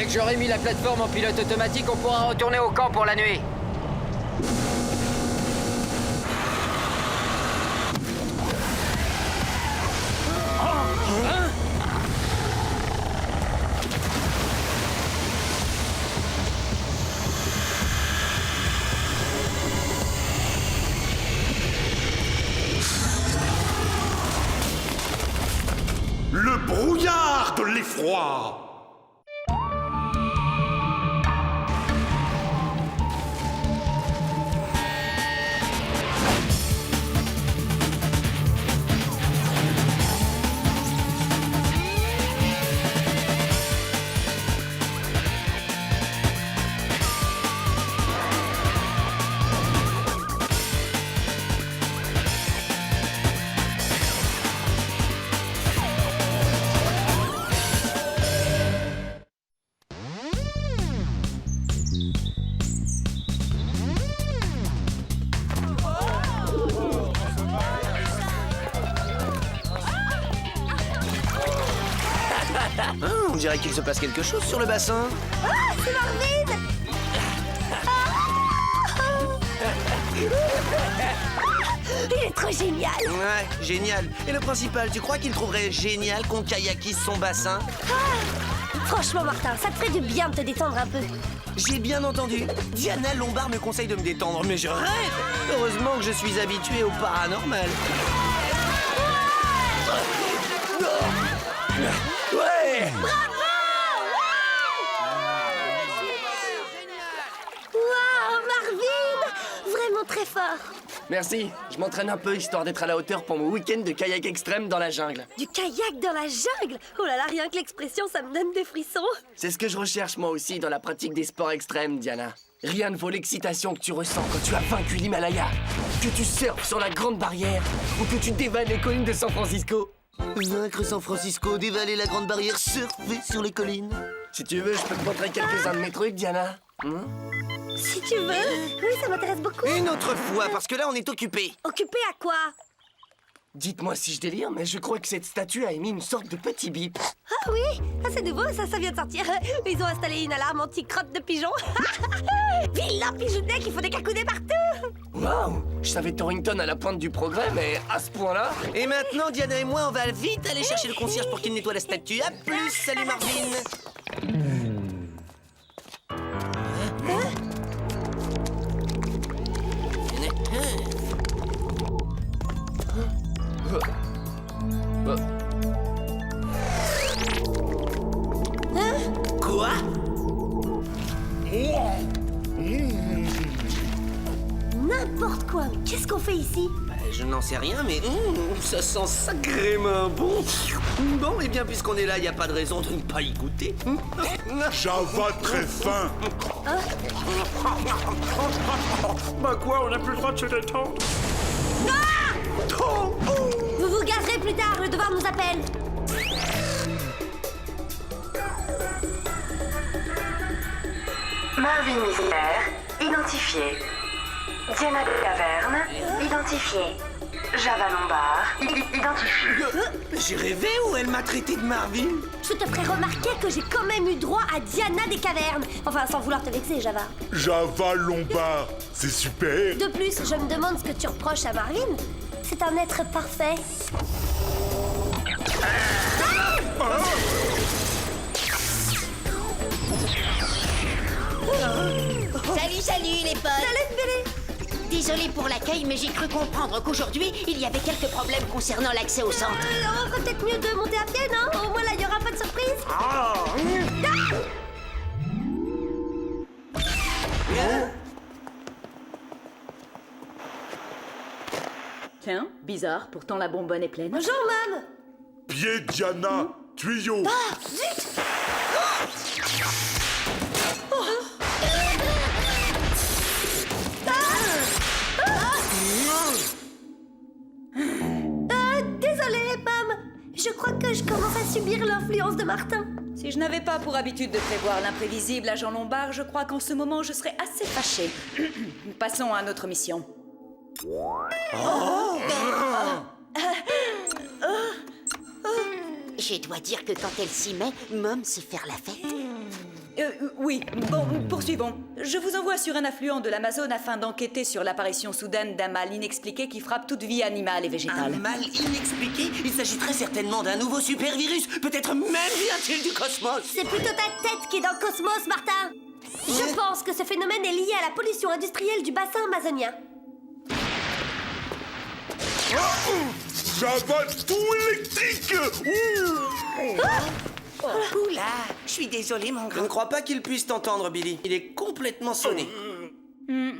que j'aurai mis la plateforme en pilote automatique, on pourra retourner au camp pour la nuit. Le brouillard de l'effroi! On dirait qu'il se passe quelque chose sur le bassin. Ah, c'est Marvin! Il est trop génial! Ouais, génial. Et le principal, tu crois qu'il trouverait génial qu'on kayakisse son bassin? Franchement, Martin, ça te ferait du bien de te détendre un peu. J'ai bien entendu. Diana Lombard me conseille de me détendre, mais je rêve. Heureusement que je suis habitué au paranormal. Ouais! Waouh, Marvin! Vraiment très fort! Merci. Je m'entraîne un peu histoire d'être à la hauteur pour mon week-end de kayak extrême dans la jungle. Du kayak dans la jungle? Oh là là, rien que l'expression, ça me donne des frissons. C'est ce que je recherche moi aussi dans la pratique des sports extrêmes, Diana. Rien ne vaut l'excitation que tu ressens quand tu as vaincu l'Himalaya, que tu surfes sur la Grande Barrière ou que tu dévales les collines de San Francisco. Vaincre San Francisco, dévaler la Grande Barrière, surfer sur les collines. Si tu veux, je peux te montrer quelques-uns de mes trucs, Diana. Si tu veux. Oui, ça m'intéresse beaucoup. Une autre fois, parce que là, on est occupé. Occupé à quoi? Dites-moi si je délire, mais je crois que cette statue a émis une sorte de petit bip. Ah oui? Ah, c'est nouveau, ça vient de sortir. Ils ont installé une alarme anti-crotte de pigeon. Vilain pigeonnet qui faut des cacounets partout. Waouh! Je savais Torrington à la pointe du progrès, mais à ce point-là... Et maintenant, Diana et moi, on va vite aller chercher le concierge pour qu'il nettoie la statue. À plus, salut Marvin! Quoi? N'importe quoi, mais qu'est-ce qu'on fait ici? Je n'en sais rien, mais ça sent sacrément bon. Bon, eh bien, puisqu'on est là, il n'y a pas de raison de ne pas y goûter. Java très fin! Bah quoi, on n'a plus le droit de se détendre? Vous vous gagerez plus tard, le devoir nous appelle. Marvin Mystère, identifié. Diana de Caverne, identifié. Java Lombard, identifié. J'ai rêvé ou elle m'a traité de Marvin? Je te ferai remarquer que j'ai quand même eu droit à Diana des Cavernes. Enfin, sans vouloir te vexer, Java. Java Lombard, c'est super! De plus, je me demande ce que tu reproches à Marvin. C'est un être parfait. Salut les potes! Salut, Billy! Désolée pour l'accueil, mais j'ai cru comprendre qu'aujourd'hui, il y avait quelques problèmes concernant l'accès au centre. On ferait peut-être mieux de monter à pied, non? Au moins là, il n'y aura pas de surprise. Tiens, bizarre, pourtant la bonbonne est pleine. Bonjour, Mom! Pied Diana, tuyau! Désolée, Mom. Je crois que je commence à subir l'influence de Martin. Si je n'avais pas pour habitude de prévoir l'imprévisible agent Lombard, je crois qu'en ce moment je serais assez fâchée. Passons à notre mission. Je dois dire que quand elle s'y met, Mom sait faire la fête. Oui, bon, poursuivons. Je vous envoie sur un affluent de l'Amazone afin d'enquêter sur l'apparition soudaine d'un mal inexpliqué qui frappe toute vie animale et végétale. Un mal inexpliqué? Il s'agit très certainement d'un nouveau super-virus. Peut-être même vient-il du cosmos. C'est plutôt ta tête qui est dans le cosmos, Martin. Je pense que ce phénomène est lié à la pollution industrielle du bassin amazonien. Java tout électrique. Oula, je suis désolé, mon grand. Je ne crois pas qu'il puisse t'entendre, Billy. Il est complètement sonné.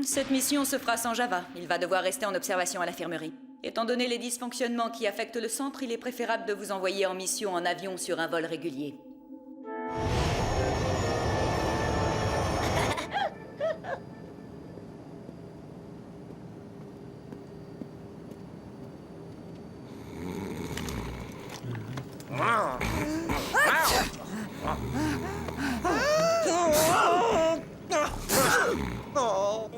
Cette mission se fera sans Java. Il va devoir rester en observation à l'infirmerie. Étant donné les dysfonctionnements qui affectent le centre, il est préférable de vous envoyer en mission en avion sur un vol régulier. Oh,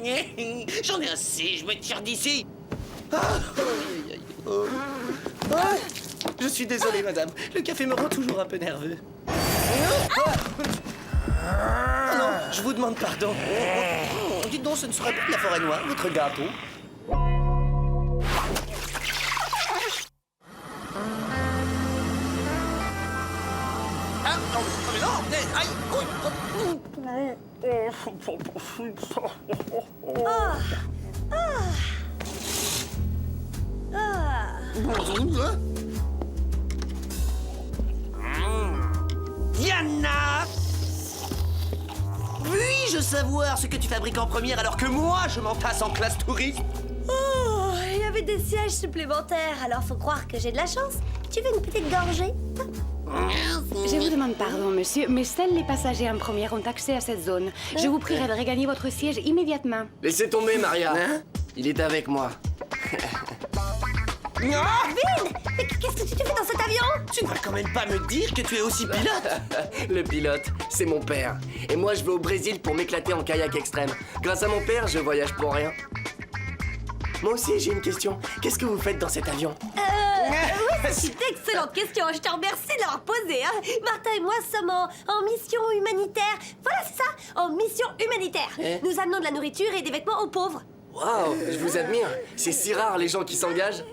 j'en ai assez, je me tire d'ici. Je suis désolé, madame. Le café me rend toujours un peu nerveux. Non, je vous demande pardon. Dites donc, ce ne sera pas de la forêt noire, votre gâteau. Ah, non, mais non, aïe, Diana! Puis-je savoir ce que tu fabriques en première alors que moi, je m'entasse en classe touriste? Oh, il y avait des sièges supplémentaires, alors faut croire que j'ai de la chance. Tu veux une petite gorgée? Je vous demande pardon, monsieur, mais seuls les passagers en première ont accès à cette zone. Je vous prierai de regagner votre siège immédiatement. Laissez tomber, Maria. Hein? Il est avec moi. Marvin! Mais qu'est-ce que tu fais dans cet avion? Tu ne vas quand même pas me dire que tu es aussi pilote? Le pilote, c'est mon père. Et moi, je vais au Brésil pour m'éclater en kayak extrême. Grâce à mon père, je voyage pour rien. Moi aussi, j'ai une question. Qu'est-ce que vous faites dans cet avion? Oui, c'est une excellente question. Je te remercie de l'avoir posée. Hein. Martin et moi sommes en mission humanitaire. Voilà, c'est ça, en mission humanitaire. Nous amenons de la nourriture et des vêtements aux pauvres. Waouh, je vous admire. C'est si rare les gens qui s'engagent.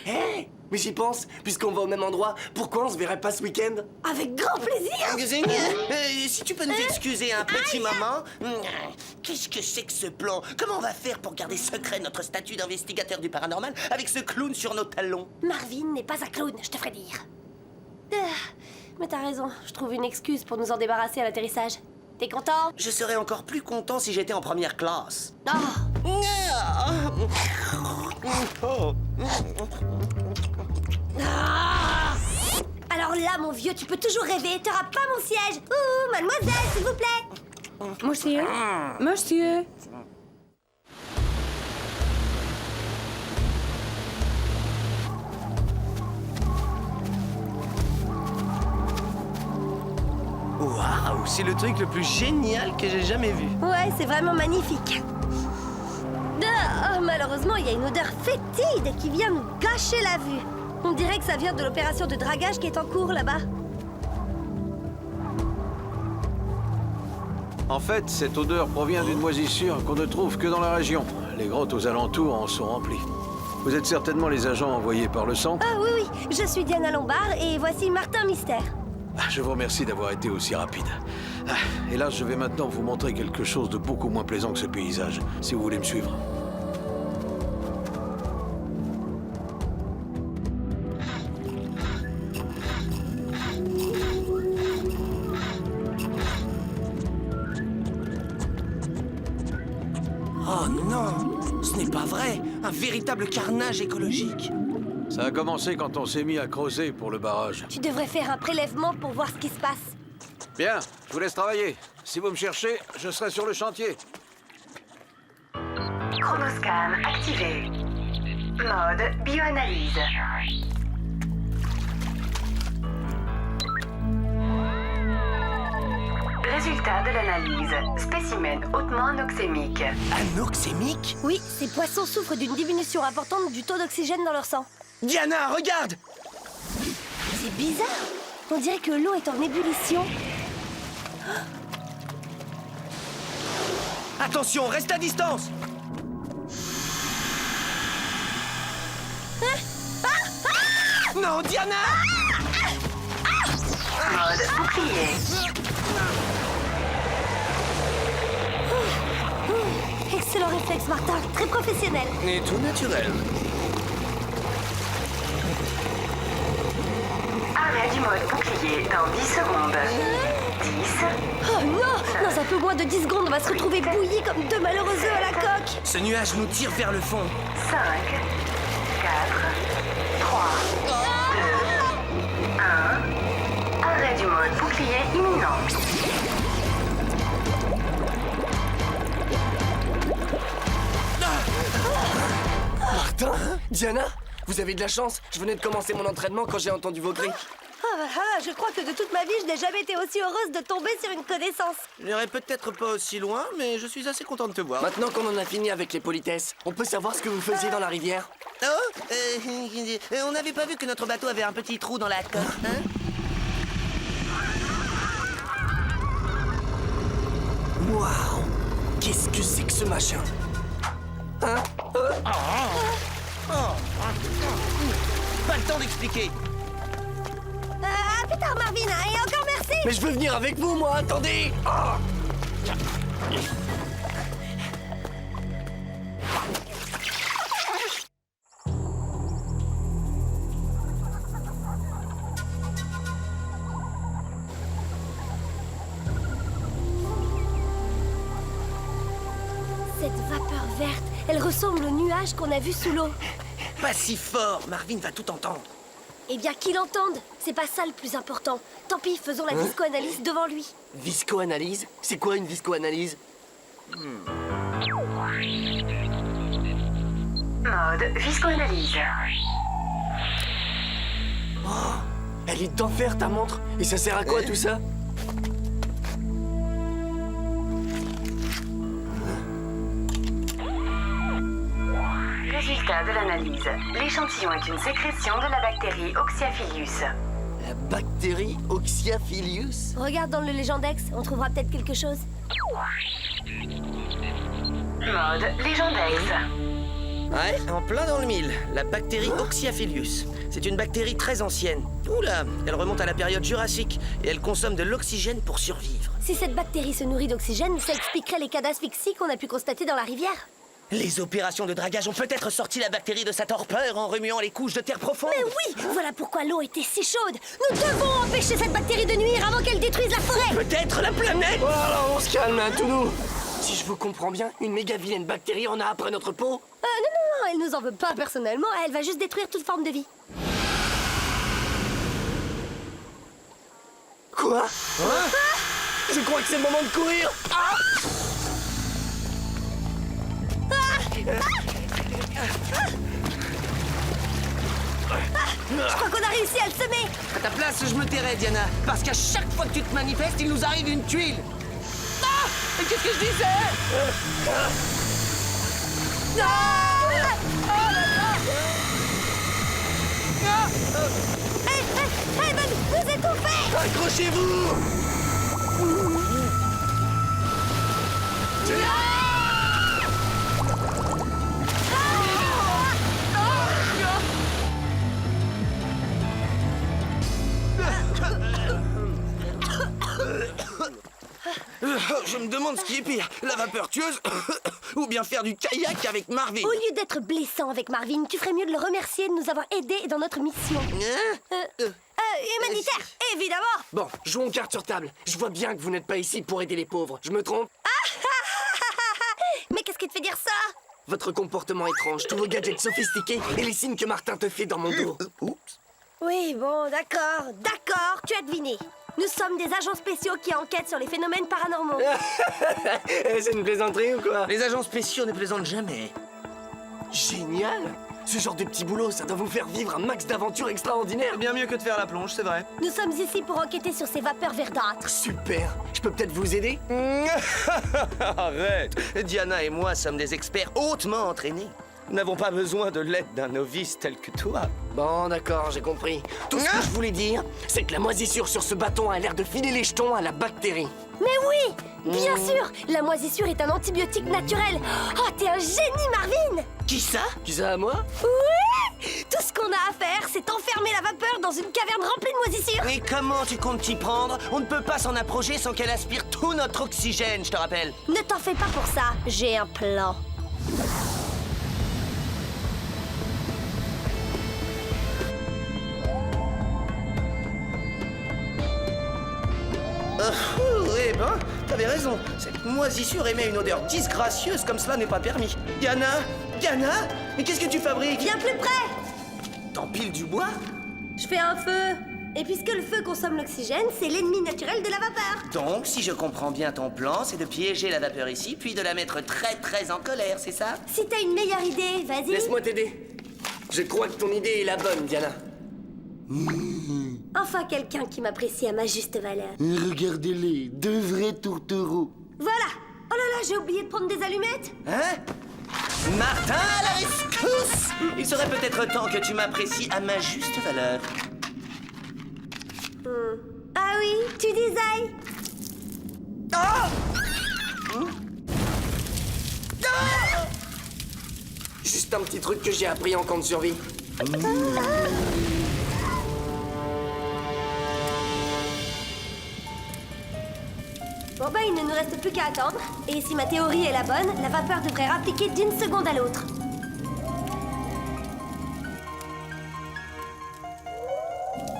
Hé, mais j'y pense, puisqu'on va au même endroit, pourquoi on se verrait pas ce week-end? Avec grand plaisir. Si tu peux nous excuser un petit moment. Qu'est-ce que c'est que ce plan? Comment on va faire pour garder secret notre statut d'investigateur du paranormal avec ce clown sur nos talons? Marvin n'est pas un clown, je te ferai dire. Mais t'as raison, je trouve une excuse pour nous en débarrasser à l'atterrissage. T'es content? Je serais encore plus content si j'étais en première classe. Alors là, mon vieux, tu peux toujours rêver, t'auras pas mon siège. Ouh, mademoiselle, s'il vous plaît. Monsieur, monsieur. Waouh, c'est le truc le plus génial que j'ai jamais vu. Ouais, c'est vraiment magnifique. Malheureusement, il y a une odeur fétide qui vient nous gâcher la vue. On dirait que ça vient de l'opération de dragage qui est en cours là-bas. En fait, cette odeur provient d'une moisissure qu'on ne trouve que dans la région. Les grottes aux alentours en sont remplies. Vous êtes certainement les agents envoyés par le centre? Ah oui, je suis Diana Lombard et voici Martin Mystère. Je vous remercie d'avoir été aussi rapide. Et là, je vais maintenant vous montrer quelque chose de beaucoup moins plaisant que ce paysage, si vous voulez me suivre. Oh non, ce n'est pas vrai. Un véritable carnage écologique. Ça a commencé quand on s'est mis à creuser pour le barrage. Tu devrais faire un prélèvement pour voir ce qui se passe. Bien, je vous laisse travailler. Si vous me cherchez, je serai sur le chantier. Chronoscan activé. Mode bioanalyse. Résultat de l'analyse. Spécimen hautement anoxémique. Anoxémique? Oui, ces poissons souffrent d'une diminution importante du taux d'oxygène dans leur sang. Diana, regarde! C'est bizarre. On dirait que l'eau est en ébullition. Attention, reste à distance. Non, Diana! Mode bouclier. Excellent réflexe, Martin. Très professionnel. Et tout naturel. Arrêt du mode bouclier dans 10 secondes. 10. Oh non! Dans un peu moins de 10 secondes, on va se retrouver bouillis comme deux malheureux œufs à la coque. Ce nuage nous tire vers le fond. 5, 4, 3, 2, 1. Arrêt du mode bouclier imminent. Martin? Diana? Vous avez de la chance. Je venais de commencer mon entraînement quand j'ai entendu vos cris. Je crois que de toute ma vie, je n'ai jamais été aussi heureuse de tomber sur une connaissance. J'irai peut-être pas aussi loin, mais je suis assez content de te voir. Maintenant qu'on en a fini avec les politesses, on peut savoir ce que vous faisiez dans la rivière? On n'avait pas vu que notre bateau avait un petit trou dans la coque, hein? Waouh! Qu'est-ce que c'est que ce machin? Hein? Pas le temps d'expliquer. À plus tard, Marvin, et encore merci. Mais je veux venir avec vous, moi, attendez! Ah! Cette vapeur verte, elle ressemble au nuage qu'on a vu sous l'eau. Pas si fort, Marvin va tout entendre. Eh bien, qu'il entende. C'est pas ça le plus important. Tant pis, faisons la visco-analyse devant lui. Visco-analyse? C'est quoi une visco-analyse? Mode visco-analyse. Oh, elle est d'enfer ta montre. Et ça sert à quoi tout ça? Résultat de l'analyse. L'échantillon est une sécrétion de la bactérie Oxyaphilius. La bactérie Oxyaphilius? Regarde dans le Légendex, on trouvera peut-être quelque chose. Mode Légendex. Ouais, en plein dans le mille. La bactérie Oxyaphilius. C'est une bactérie très ancienne. Oula, elle remonte à la période jurassique et elle consomme de l'oxygène pour survivre. Si cette bactérie se nourrit d'oxygène, ça expliquerait les cas d'asphyxie qu'on a pu constater dans la rivière. Les opérations de dragage ont peut-être sorti la bactérie de sa torpeur en remuant les couches de terre profonde. Mais oui, voilà pourquoi l'eau était si chaude. Nous devons empêcher cette bactérie de nuire avant qu'elle détruise la forêt. Peut-être la planète. Voilà, on se calme, hein, tout nous. Si je vous comprends bien, une méga vilaine bactérie en a après notre peau? Non, elle nous en veut pas personnellement, elle va juste détruire toute forme de vie. Quoi? Je crois que c'est le moment de courir. Je crois qu'on a réussi à le semer. À ta place, je me tairais, Diana. Parce qu'à chaque fois que tu te manifestes, il nous arrive une tuile. Ah! Mais qu'est-ce que je disais? Elle va nous étouffer. Accrochez-vous! Je me demande ce qui est pire, la vapeur tueuse ou bien faire du kayak avec Marvin. Au lieu d'être blessant avec Marvin, tu ferais mieux de le remercier de nous avoir aidés dans notre mission. Humanitaire, évidemment. Bon, jouons carte sur table. Je vois bien que vous n'êtes pas ici pour aider les pauvres. Je me trompe? Mais qu'est-ce qui te fait dire ça? Votre comportement étrange, tous vos gadgets sophistiqués et les signes que Martin te fait dans mon dos. Oups. Oui, bon, d'accord, tu as deviné. Nous sommes des agents spéciaux qui enquêtent sur les phénomènes paranormaux. C'est une plaisanterie ou quoi? Les agents spéciaux ne plaisantent jamais. Génial! Ce genre de petit boulot, ça doit vous faire vivre un max d'aventures extraordinaires. Bien mieux que de faire la plonge, c'est vrai. Nous sommes ici pour enquêter sur ces vapeurs verdâtres. Super! Je peux peut-être vous aider? Arrête! Diana et moi sommes des experts hautement entraînés. Nous n'avons pas besoin de l'aide d'un novice tel que toi. Bon, d'accord, j'ai compris. Tout ce que je voulais dire, c'est que la moisissure sur ce bâton a l'air de filer les jetons à la bactérie. Mais oui, bien sûr, la moisissure est un antibiotique naturel. Oh, t'es un génie, Marvin. Qui ça? Qui ça à moi? Oui, tout ce qu'on a à faire, c'est enfermer la vapeur dans une caverne remplie de moisissure. Mais comment tu comptes t'y prendre? On ne peut pas s'en approcher sans qu'elle aspire tout notre oxygène, je te rappelle. Ne t'en fais pas pour ça, j'ai un plan. Eh ben, t'avais raison. Cette moisissure émet une odeur disgracieuse comme cela n'est pas permis. Diana? Diana? Mais qu'est-ce que tu fabriques? Viens plus près. T'empiles du bois? Je fais un feu. Et puisque le feu consomme l'oxygène, c'est l'ennemi naturel de la vapeur. Donc, si je comprends bien ton plan, c'est de piéger la vapeur ici, puis de la mettre très très en colère, c'est ça? Si t'as une meilleure idée, vas-y. Laisse-moi t'aider. Je crois que ton idée est la bonne, Diana. Enfin quelqu'un qui m'apprécie à ma juste valeur. Regardez-les, deux vrais tourtereaux. Voilà. Oh là là, j'ai oublié de prendre des allumettes. Hein? Martin, à la rescousse! Il serait peut-être temps que tu m'apprécies à ma juste valeur. Ah oui, tu désailles. Juste un petit truc que j'ai appris en camp de survie. Bon bah, il ne nous reste plus qu'à attendre. Et si ma théorie est la bonne, la vapeur devrait rappliquer d'une seconde à l'autre.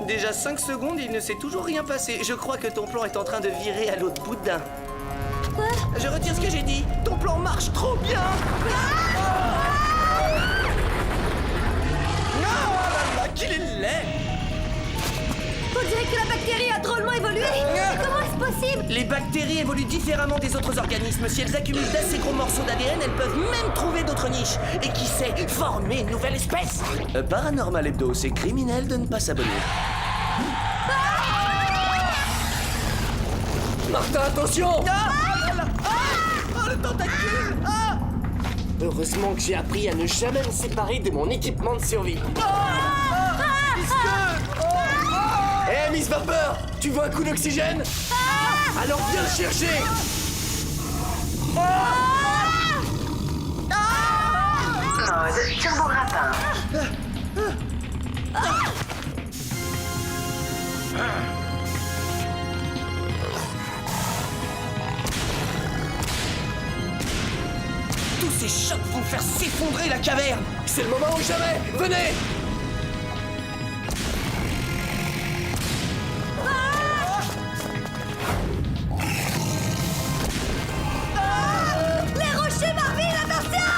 Déjà 5 secondes, il ne s'est toujours rien passé. Je crois que ton plan est en train de virer à l'autre bout d'un. Quoi? Je retire ce que j'ai dit. Ton plan marche trop bien. Qu'il est laid! On dirait que la bactérie a drôlement évolué. Comment est-ce possible? Les bactéries évoluent différemment des autres organismes. Si elles accumulent d'assez gros morceaux d'ADN, elles peuvent même trouver d'autres niches. Et qui sait, former une nouvelle espèce. Paranormal Hebdo, c'est criminel de ne pas s'abonner. Martin, attention! Oh, le tentacule! Heureusement que j'ai appris à ne jamais me séparer de mon équipement de survie. Hé, Miss Vapeur, tu veux un coup d'oxygène? Alors viens le chercher. Mode turbo grappin. Tous ces chocs vont faire s'effondrer la caverne. C'est le moment ou jamais. Venez. Les rochers, Marvin, attention!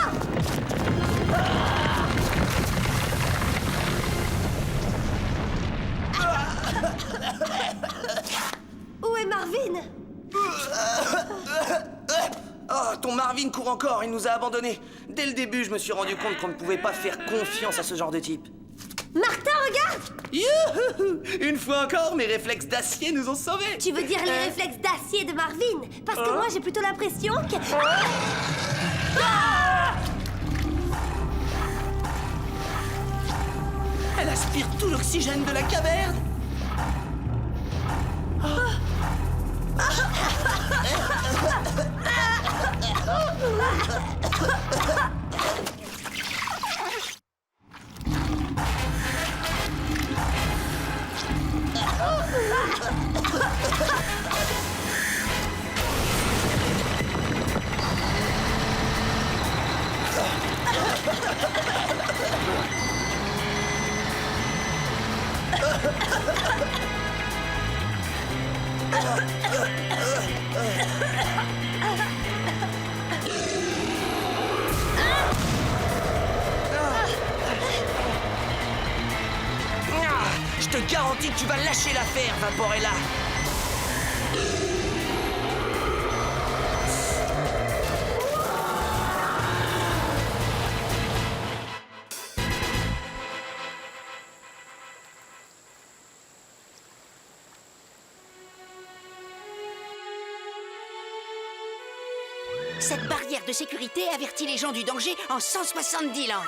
Où est Marvin? Oh, ton Marvin court encore, il nous a abandonnés. Dès le début, je me suis rendu compte qu'on ne pouvait pas faire confiance à ce genre de type. Martin, regarde! Youhou! Une fois encore, mes réflexes d'acier nous ont sauvés. Tu veux dire les réflexes d'acier de Marvin? Parce que moi, j'ai plutôt l'impression que... Elle aspire tout l'oxygène de la caverne. Je te garantis que tu vas lâcher l'affaire, Vaporella. Cette barrière de sécurité avertit les gens du danger en 170 langues.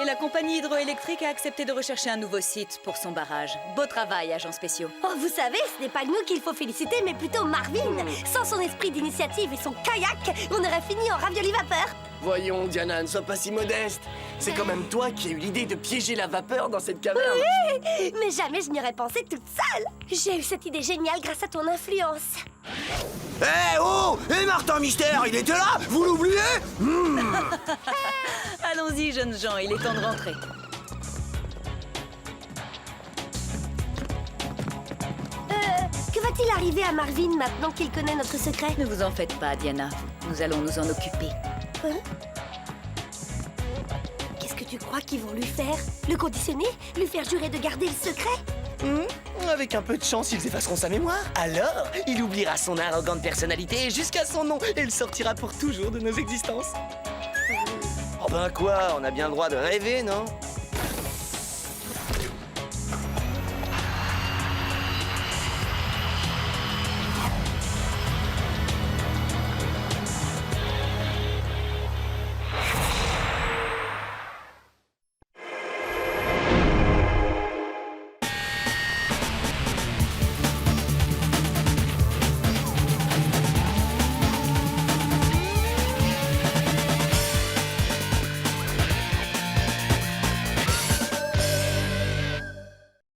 Et la compagnie hydroélectrique a accepté de rechercher un nouveau site pour son barrage. Beau travail, agents spéciaux. Oh, vous savez, ce n'est pas nous qu'il faut féliciter, mais plutôt Marvin. Sans son esprit d'initiative et son kayak, on aurait fini en ravioli vapeur. Voyons, Diana, ne sois pas si modeste. C'est quand même toi qui as eu l'idée de piéger la vapeur dans cette caverne. Oui, mais jamais je n'y aurais pensé toute seule. J'ai eu cette idée géniale grâce à ton influence. Eh oh! Et Martin Mystère, il était là? Vous l'oubliez? Allons-y, jeunes gens, il est temps de rentrer. Que va-t-il arriver à Marvin maintenant qu'il connaît notre secret? Ne vous en faites pas, Diana. Nous allons nous en occuper. Hein? Qu'est-ce que tu crois qu'ils vont lui faire? Le conditionner? Lui faire jurer de garder le secret? Avec un peu de chance, ils effaceront sa mémoire. Alors, il oubliera son arrogante personnalité jusqu'à son nom et il sortira pour toujours de nos existences. Oh ben quoi, on a bien le droit de rêver, non?